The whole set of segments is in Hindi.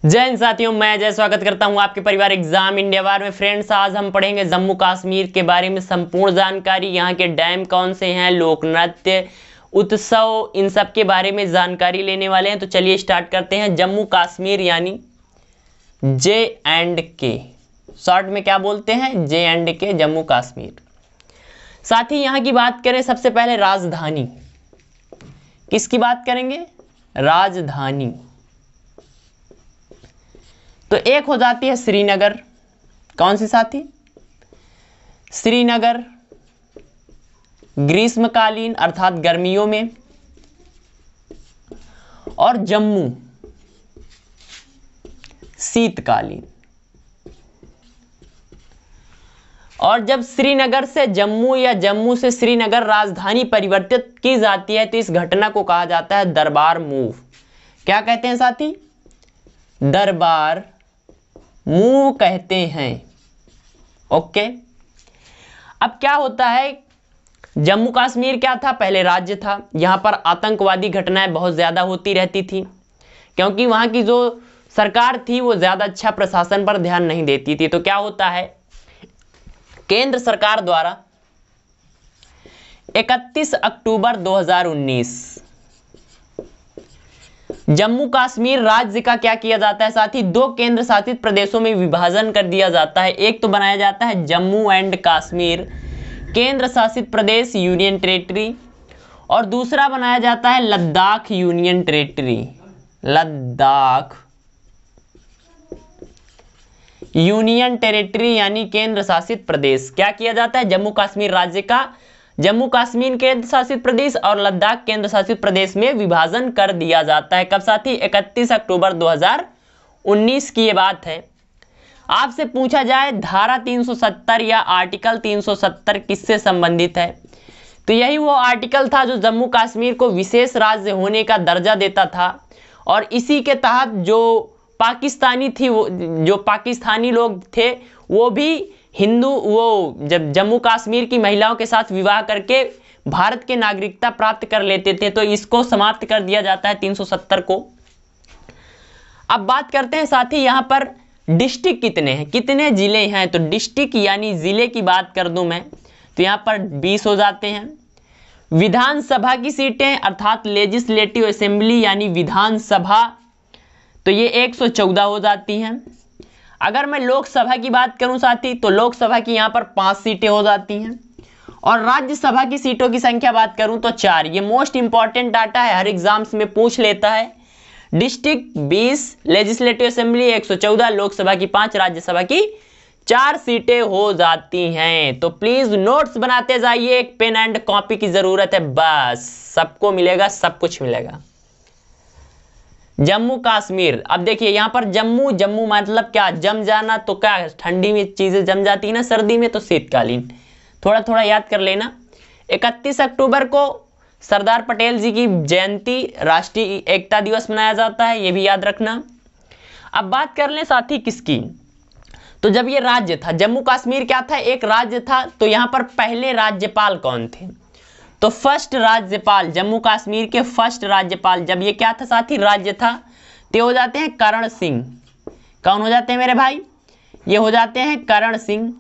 जय हिंद साथियों, मैं जय स्वागत करता हूं आपके परिवार एग्जाम इंडिया वार में। फ्रेंड्स, आज हम पढ़ेंगे जम्मू कश्मीर के बारे में संपूर्ण जानकारी। यहाँ के डैम कौन से हैं, लोक नृत्य, उत्सव, इन सब के बारे में जानकारी लेने वाले हैं। तो चलिए स्टार्ट करते हैं। जम्मू कश्मीर यानी J&K, शॉर्ट में क्या बोलते हैं, J&K, जम्मू कश्मीर। साथ ही यहाँ की बात करें, सबसे पहले राजधानी, किसकी बात करेंगे, राजधानी। तो एक हो जाती है श्रीनगर, कौन सी साथी, श्रीनगर ग्रीष्मकालीन अर्थात गर्मियों में, और जम्मू शीतकालीन। और जब श्रीनगर से जम्मू या जम्मू से श्रीनगर राजधानी परिवर्तित की जाती है तो इस घटना को कहा जाता है दरबार मूव। क्या कहते हैं साथी, दरबार मूव कहते हैं। ओके, अब क्या होता है, जम्मू कश्मीर क्या था, पहले राज्य था। यहां पर आतंकवादी घटनाएं बहुत ज्यादा होती रहती थी क्योंकि वहां की जो सरकार थी वो ज्यादा अच्छा प्रशासन पर ध्यान नहीं देती थी। तो क्या होता है, केंद्र सरकार द्वारा 31 अक्टूबर 2019 जम्मू कश्मीर राज्य का क्या किया जाता है साथी, दो केंद्र शासित प्रदेशों में विभाजन कर दिया जाता है। एक तो बनाया जाता है जम्मू एंड कश्मीर केंद्र शासित प्रदेश यूनियन टेरिटरी, और दूसरा बनाया जाता है Ladakh union territory, Ladakh union territory यानी केंद्र शासित प्रदेश। क्या किया जाता है, जम्मू कश्मीर राज्य का जम्मू कश्मीर केंद्र शासित प्रदेश और लद्दाख केंद्र शासित प्रदेश में विभाजन कर दिया जाता है। कब साथी, 31 अक्टूबर 2019 की ये बात है। आपसे पूछा जाए धारा 370 या आर्टिकल 370 किससे संबंधित है, तो यही वो आर्टिकल था जो जम्मू कश्मीर को विशेष राज्य होने का दर्जा देता था। और इसी के तहत जो पाकिस्तानी थी, वो जो पाकिस्तानी लोग थे वो भी हिंदू, वो जब जम्मू कश्मीर की महिलाओं के साथ विवाह करके भारत के नागरिकता प्राप्त कर लेते थे, तो इसको समाप्त कर दिया जाता है 370 को। अब बात करते हैं साथी, यहां पर डिस्ट्रिक्ट कितने हैं, कितने जिले हैं। तो डिस्ट्रिक्ट यानी जिले की बात कर दूं मैं तो यहां पर 20 हो जाते हैं। विधानसभा की सीटें अर्थात लेजिस्लेटिव असेंबली यानी विधानसभा, तो ये 114 हो जाती हैं। अगर मैं लोकसभा की बात करूं साथी तो लोकसभा की यहां पर 5 सीटें हो जाती हैं। और राज्यसभा की सीटों की संख्या बात करूं तो 4। ये मोस्ट इंपॉर्टेंट डाटा है, हर एग्जाम्स में पूछ लेता है। डिस्ट्रिक्ट 20, लेजिस्लेटिव असेंबली 114, लोकसभा की 5, राज्यसभा की 4 सीटें हो जाती हैं। तो प्लीज नोट्स बनाते जाइए, एक पेन एंड कॉपी की जरूरत है, बस सबको मिलेगा, सब कुछ मिलेगा। जम्मू कश्मीर, अब देखिए यहां पर जम्मू, जम्मू मतलब क्या, जम जाना। तो क्या ठंडी में चीजें जम जाती है ना, सर्दी में तो शीतकालीन, थोड़ा थोड़ा याद कर लेना। 31 अक्टूबर को सरदार पटेल जी की जयंती, राष्ट्रीय एकता दिवस मनाया जाता है, ये भी याद रखना। अब बात कर लें साथी किसकी, तो जब ये राज्य था, जम्मू कश्मीर क्या था, एक राज्य था, तो यहां पर पहले राज्यपाल कौन थे, तो फर्स्ट राज्यपाल, जम्मू कश्मीर के फर्स्ट राज्यपाल, जब ये क्या था साथी, राज्य था, तो हो जाते हैं करण सिंह। कौन हो जाते हैं मेरे भाई, ये हो जाते हैं करण सिंह।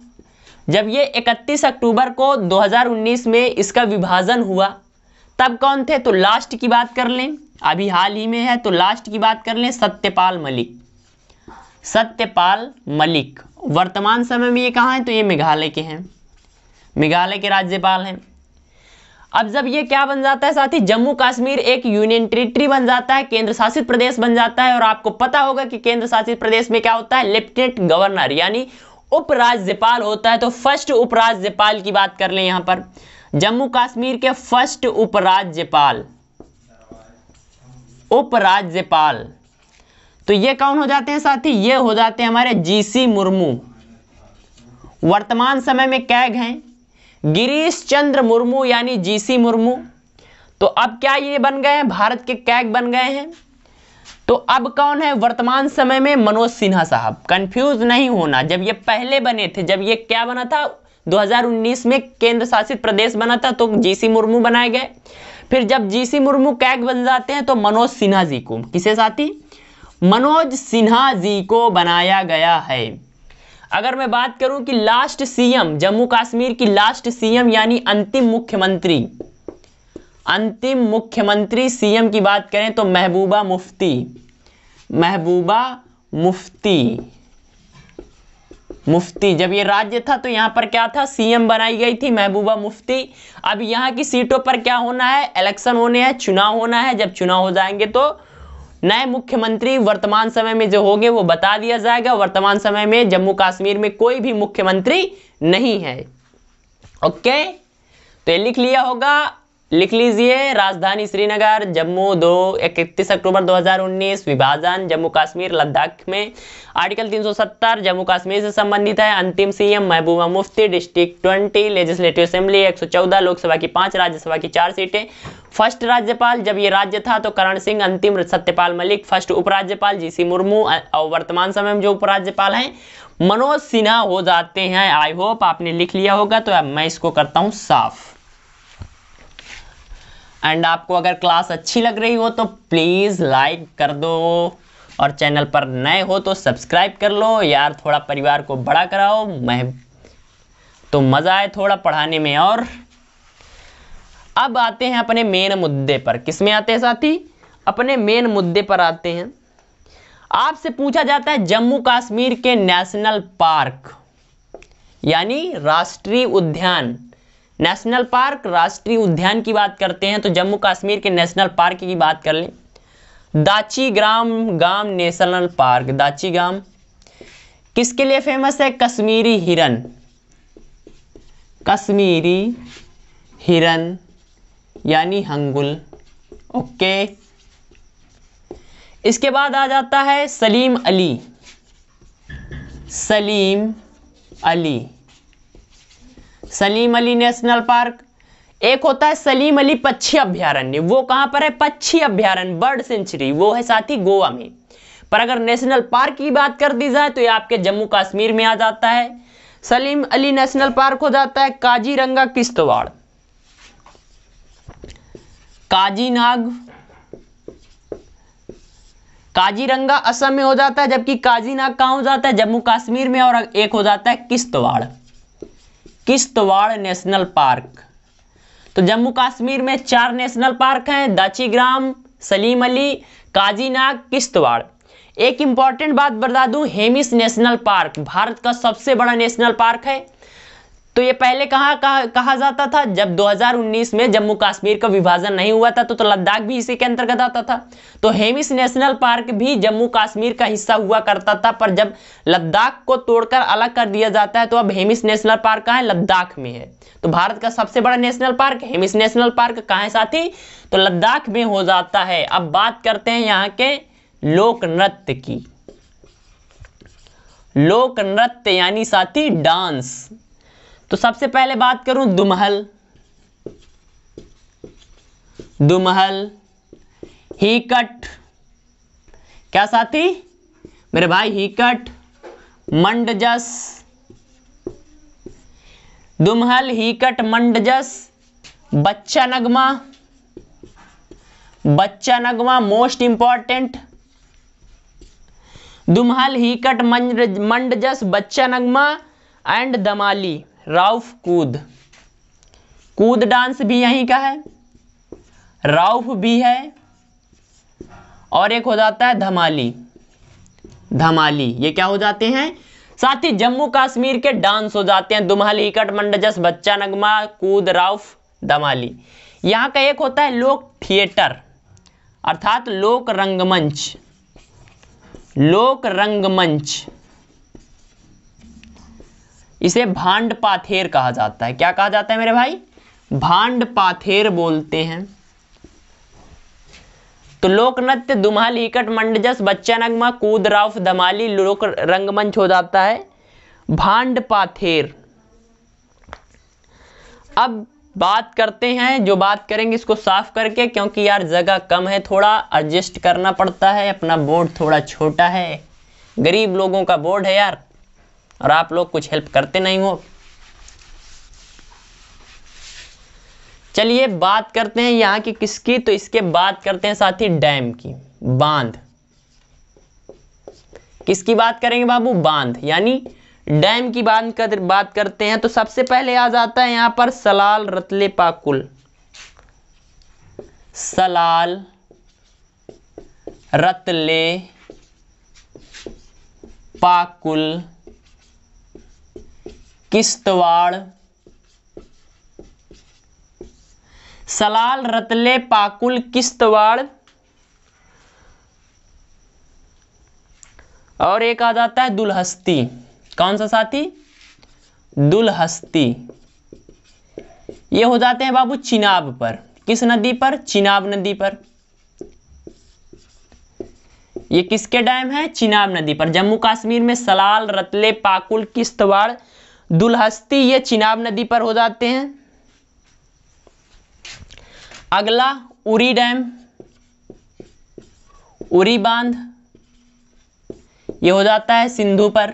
जब ये 31 अक्टूबर को 2019 में इसका विभाजन हुआ तब कौन थे, तो लास्ट की बात कर लें, अभी हाल ही में है, तो लास्ट की बात कर लें सत्यपाल मलिक। सत्यपाल मलिक वर्तमान समय में ये कहाँ है, तो ये मेघालय के हैं, मेघालय के राज्यपाल हैं। अब जब ये क्या बन जाता है साथी, जम्मू कश्मीर एक यूनियन टेरिटरी बन जाता है, केंद्र शासित प्रदेश बन जाता है। और आपको पता होगा कि केंद्र शासित प्रदेश में क्या होता है, लेफ्टिनेंट गवर्नर यानी उपराज्यपाल होता है। तो फर्स्ट उपराज्यपाल की बात कर लें, यहां पर जम्मू कश्मीर के फर्स्ट उपराज्यपाल, उपराज्यपाल, तो ये कौन हो जाते हैं साथी, ये हो जाते हैं हमारे GC मुर्मू। वर्तमान समय में कैग हैं गिरीश चंद्र मुर्मू यानी GC मुर्मू। तो अब क्या ये बन गए हैं, भारत के कैग बन गए हैं। तो अब कौन है वर्तमान समय में, मनोज सिन्हा साहब। कंफ्यूज नहीं होना, जब ये पहले बने थे, जब ये क्या बना था, 2019 में केंद्र शासित प्रदेश बना था तो GC मुर्मू बनाए गए। फिर जब जीसी मुर्मू कैग बन जाते हैं तो मनोज सिन्हा जी को, किसे साथी, मनोज सिन्हा जी को बनाया गया है। अगर मैं बात करूं कि लास्ट सीएम, जम्मू कश्मीर की लास्ट सीएम यानी अंतिम मुख्यमंत्री सीएम की बात करें तो महबूबा मुफ्ती जब ये राज्य था तो यहां पर क्या था, सीएम बनाई गई थी महबूबा मुफ्ती। अब यहां की सीटों पर क्या होना है, इलेक्शन होने हैं, चुनाव होना है। जब चुनाव हो जाएंगे तो नए मुख्यमंत्री वर्तमान समय में जो होंगे वो बता दिया जाएगा। वर्तमान समय में जम्मू कश्मीर में कोई भी मुख्यमंत्री नहीं है। ओके, तो ये लिख लिया होगा, लिख लीजिए। राजधानी श्रीनगर, जम्मू 31 अक्टूबर 2019, विभाजन जम्मू कश्मीर लद्दाख में। आर्टिकल 370 जम्मू कश्मीर से संबंधित है। अंतिम CM Mehbooba Mufti. District 20, legislative assembly 114, Lok Sabha की 5, राज्यसभा की 4 सीटें। फर्स्ट राज्यपाल जब ये राज्य था तो करण सिंह, अंतिम सत्यपाल मलिक। फर्स्ट उपराज्यपाल जीसी मुर्मू और वर्तमान समय में जो उपराज्यपाल हैं मनोज सिन्हा हो जाते हैं। आई होप आपने लिख लिया होगा। तो अब मैं इसको करता हूं साफ। एंड आपको अगर क्लास अच्छी लग रही हो तो प्लीज लाइक कर दो और चैनल पर नए हो तो सब्सक्राइब कर लो यार, थोड़ा परिवार को बड़ा कराओ, मैं तो मजा आए थोड़ा पढ़ाने में। और अब आते हैं अपने मेन मुद्दे पर। किसमें आते हैं साथी, अपने मेन मुद्दे पर आते हैं। आपसे पूछा जाता है जम्मू कश्मीर के नेशनल पार्क यानी राष्ट्रीय उद्यान, नेशनल पार्क राष्ट्रीय उद्यान की बात करते हैं तो जम्मू कश्मीर के नेशनल पार्क की बात कर लें। दाची-गाम नेशनल पार्क, दाची-गाम किसके लिए फेमस है, कश्मीरी हिरन यानी हंगुल। ओके, इसके बाद आ जाता है सलीम अली नेशनल पार्क। एक होता है सलीम अली पक्षी अभ्यारण्य, वो कहां पर है, पक्षी अभ्यारण्य बर्ड सेंचुरी, वो है साथी गोवा में। पर अगर नेशनल पार्क की बात कर दी जाए तो ये आपके जम्मू कश्मीर में आ जाता है। सलीम अली नेशनल पार्क हो जाता है काजीरंगा किश्तवाड़, काजीरंगा असम में हो जाता है, जबकि काजीनाग कहां हो जाता है, जम्मू कश्मीर में। और एक हो जाता है किश्तवाड़ नेशनल पार्क। तो जम्मू कश्मीर में 4 नेशनल पार्क हैं, दाची-ग्राम, सलीम अली, काजीनाग, किश्तवाड़। एक इंपॉर्टेंट बात बता दूं, हेमिस नेशनल पार्क भारत का सबसे बड़ा नेशनल पार्क है। तो ये पहले कहा जाता था, जब 2019 में जम्मू कश्मीर का विभाजन नहीं हुआ था तो लद्दाख भी इसी के अंतर्गत आता था। तो हेमिस नेशनल पार्क भी जम्मू कश्मीर का हिस्सा हुआ करता था, पर जब लद्दाख को तोड़कर अलग कर दिया जाता है तो अब हेमिस नेशनल पार्क कहाँ है, लद्दाख में है। तो भारत का सबसे बड़ा national park Hemis national park कहाँ है साथी, तो लद्दाख में हो जाता है। अब बात करते हैं यहाँ के लोक नृत्य की। लोक नृत्य यानी साथी डांस। तो सबसे पहले बात करूं दुमहल, हीकट, क्या साथी मेरे भाई, हीकट, मंडजस, दुमहल, हीकट, मंडजस, बच्चा नगमा मोस्ट इंपॉर्टेंट। दुमहल, हीकट, मंडजस, बच्चा नगमा एंड दमाली, राउफ कूद डांस भी यहीं का है, राउफ भी है। और एक हो जाता है धमाली। ये क्या हो जाते हैं साथी, जम्मू कश्मीर के डांस हो जाते हैं। दुमहल, हीकट, मंडजस, बच्चा नगमा, कूद, राउफ, धमाली। यहाँ का एक होता है लोक थिएटर अर्थात लोक रंगमंच। इसे भांड पाथेर कहा जाता है। क्या कहा जाता है मेरे भाई, भांड पाथेर बोलते हैं। तो लोक नृत्य दुमहल, हीकट, मंडजस, बच्चा नगमा, कूद, राउफ, धमाली, लोक रंगमंच हो जाता है भांड पाथेर। अब बात करते हैं, जो बात करेंगे इसको साफ करके, क्योंकि यार जगह कम है, थोड़ा एडजस्ट करना पड़ता है। अपना बोर्ड थोड़ा छोटा है, गरीब लोगों का बोर्ड है यार, और आप लोग कुछ हेल्प करते नहीं हो। चलिए बात करते हैं यहाँ की किसकी, तो इसके बात करते हैं साथी डैम की, बांध। किसकी बात करेंगे बाबू? बांध यानी डैम की बात करते हैं तो सबसे पहले आ जाता है यहां पर सलाल रतले पाकुल। सलाल रतले पाकुल किश्तवाड़। सलाल रतले पाकुल किश्तवाड़। और एक आ जाता है दुलहस्ती। कौन सा साथी? दुलहस्ती। ये हो जाते हैं बाबू चिनाब पर। किस नदी पर? चिनाब नदी पर। ये किसके डैम है? चिनाब नदी पर। जम्मू कश्मीर में सलाल रतले पाकुल किश्तवाड़ दुलहस्ती ये चिनाब नदी पर हो जाते हैं। अगला उरी डैम, उरी बांध, ये हो जाता है सिंधु पर।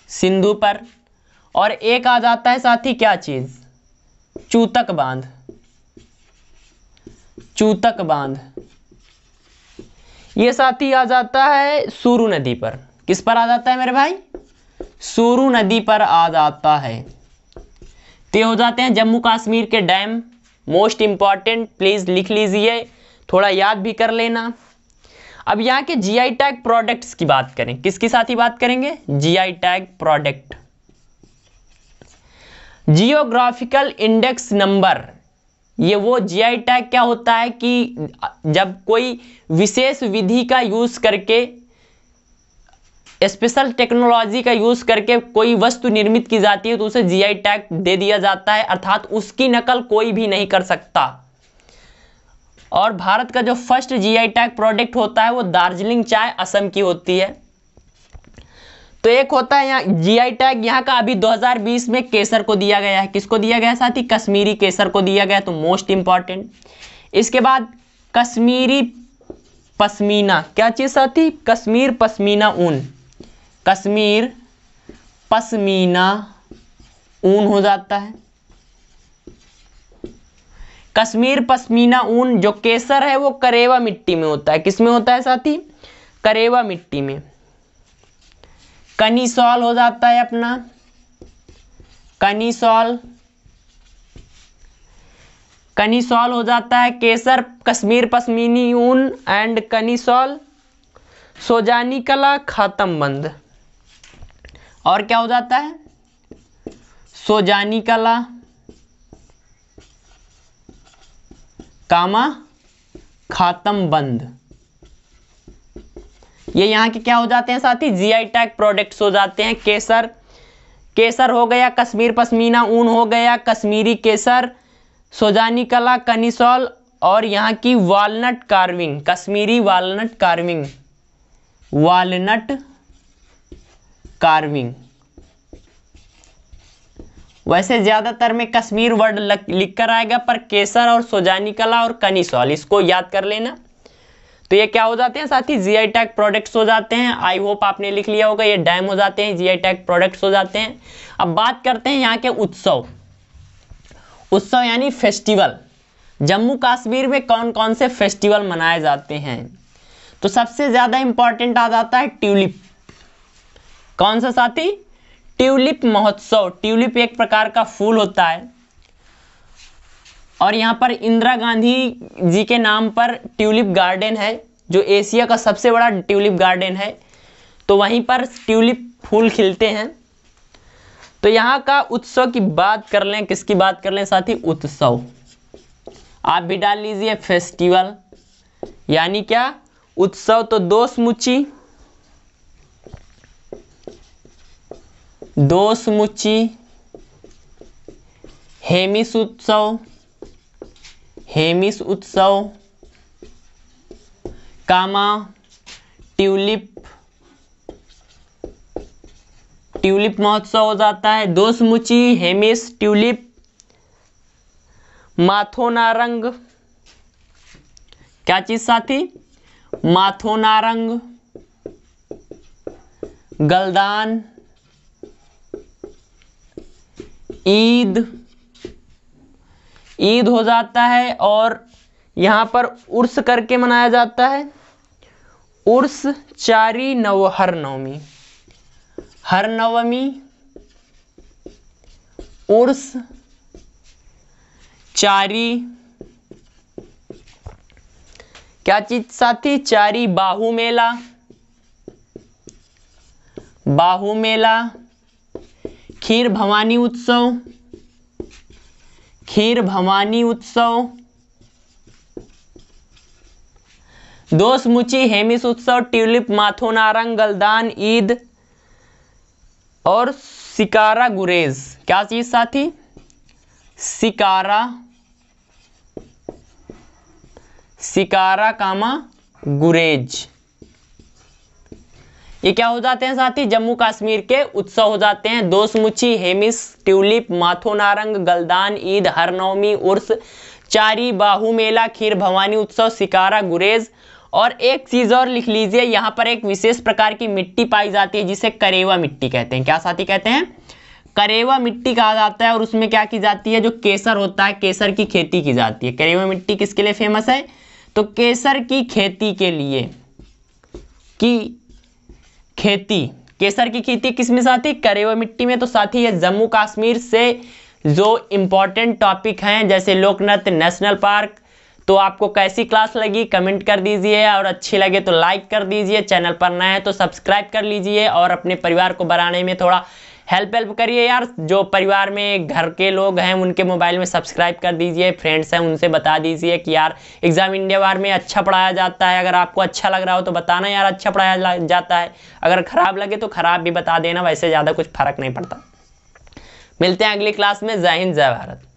सिंधु पर। और एक आ जाता है साथी क्या चीज? चूतक बांध। चूतक बांध ये साथी आ जाता है सूरू नदी पर। किस पर आ जाता है मेरे भाई? सूरू नदी पर आ जाता है। तो ये हो जाते हैं जम्मू कश्मीर के डैम। मोस्ट इंपॉर्टेंट, प्लीज लिख लीजिए, थोड़ा याद भी कर लेना। अब यहाँ के जीआई टैग प्रोडक्ट्स की बात करें। किसकी साथ ही बात करेंगे? GI tag product. Geographical index number, ये वो जीआई टैग क्या होता है कि जब कोई विशेष विधि का यूज करके, स्पेशल टेक्नोलॉजी का यूज करके कोई वस्तु निर्मित की जाती है तो उसे जीआई टैग दे दिया जाता है, अर्थात उसकी नकल कोई भी नहीं कर सकता। और भारत का जो फर्स्ट जीआई टैग प्रोडक्ट होता है वो दार्जिलिंग चाय असम की होती है। तो एक होता है यहाँ जीआई टैग यहाँ का अभी 2020 में केसर को दिया गया है। किसको दिया गया साथी? कश्मीरी केसर को दिया गया, तो मोस्ट इंपॉर्टेंट। इसके बाद कश्मीरी पश्मीना, क्या चीज साथी? कश्मीर पश्मीना ऊन। कश्मीर पश्मीना ऊन हो जाता है। कश्मीर पश्मीना ऊन जो केसर है वो करेवा मिट्टी में होता है। किस में होता है साथी? करेवा मिट्टी में। कनीसॉल हो जाता है अपना, कनीसॉल। कनीसॉल हो जाता है केसर, कश्मीर पश्मीनी ऊन एंड कनीसॉल। सोजानी कला खातमबंद। और क्या हो जाता है? सोजानी कला कामा खातमबंद। ये यहाँ के क्या हो जाते हैं साथी? जीआई टैग प्रोडक्ट्स हो जाते हैं। केसर, केसर हो गया, कश्मीर पश्मीना ऊन हो गया, कश्मीरी केसर, सोजानी कला, कनीसॉल और यहाँ की walnut carving, Kashmiri walnut carving. Walnut carving. वैसे ज्यादातर में कश्मीर वर्ड लिखकर आएगा, पर केसर और सोजानी कला और कनीसॉल इसको याद कर लेना। तो ये क्या हो जाते हैं साथी? जीआई टैग प्रोडक्ट्स हो जाते हैं। आई होप आपने लिख लिया होगा। ये डैम हो जाते हैं, जीआई टैग प्रोडक्ट्स हो जाते हैं। अब बात करते हैं यहाँ के उत्सव। उत्सव यानी फेस्टिवल। जम्मू कश्मीर में कौन कौन से फेस्टिवल मनाए जाते हैं? तो सबसे ज्यादा इंपॉर्टेंट आ जाता है ट्यूलिप। कौन सा साथी? ट्यूलिप महोत्सव। ट्यूलिप एक प्रकार का फूल होता है और यहाँ पर इंदिरा गांधी जी के नाम पर ट्यूलिप गार्डन है, जो एशिया का सबसे बड़ा ट्यूलिप गार्डन है। तो वहीं पर ट्यूलिप फूल खिलते हैं। तो यहाँ का उत्सव की बात कर लें, किसकी बात कर लें साथी? उत्सव। आप भी डाल लीजिए फेस्टिवल यानी क्या? उत्सव। तो दोसमुची, दोसमुची, हेमिस उत्सव, हेमिस उत्सव, कामा ट्यूलिप, ट्यूलिप महोत्सव हो जाता है। दोसमुची, हेमिस, ट्यूलिप, माथोनारंग, क्या चीज साथी? माथोनारंग, गलदान, ईद, ईद हो जाता है। और यहाँ पर उर्स करके मनाया जाता है। उर्स चारी नव हर नवमी, हर नवमी उर्स चारी, क्या चीज साथी, चारी बाहु मेला, बाहु मेला, खीर भवानी उत्सव, खीर भवानी उत्सव, दोसमुची हेमिस उत्सव, ट्यूलिप माथोनारंग गलदान ईद और शिकारा गुरेज। क्या चीज साथी, शिकारा, शिकारा कामा गुरेज। ये क्या हो जाते हैं साथी, जम्मू कश्मीर के उत्सव हो जाते हैं। दोसमुची हेमिस, ट्यूलिप माथोनारंग गलदान ईद, हर नवमी उर्स, चारी बाहु मेला, खीर भवानी उत्सव, शिकारा गुरेज। और एक चीज और लिख लीजिए, यहाँ पर एक विशेष प्रकार की मिट्टी पाई जाती है जिसे करेवा मिट्टी कहते हैं। क्या साथी कहते हैं, करेवा मिट्टी कहा जाता है। और उसमें क्या की जाती है, जो केसर होता है, केसर की खेती की जाती है। करेवा मिट्टी किसके लिए फेमस है, तो केसर की खेती के लिए, की खेती, केसर की खेती किसमें साथी, करेवा मिट्टी में। तो साथी ये जम्मू कश्मीर से जो इंपॉर्टेंट टॉपिक हैं जैसे लोकनृत्य, नेशनल पार्क, तो आपको कैसी क्लास लगी कमेंट कर दीजिए, और अच्छी लगे तो लाइक कर दीजिए, चैनल पर नए हैं तो सब्सक्राइब कर लीजिए, और अपने परिवार को बढ़ाने में थोड़ा हेल्प करिए यार। जो परिवार में घर के लोग हैं उनके मोबाइल में सब्सक्राइब कर दीजिए, फ्रेंड्स हैं उनसे बता दीजिए कि यार एग्जाम इंडिया वार में अच्छा पढ़ाया जाता है। अगर आपको अच्छा लग रहा हो तो बताना यार अच्छा पढ़ाया जाता है, अगर खराब लगे तो खराब भी बता देना, वैसे ज़्यादा कुछ फर्क नहीं पड़ता। मिलते हैं अगली क्लास में। जय हिंद, जय भारत।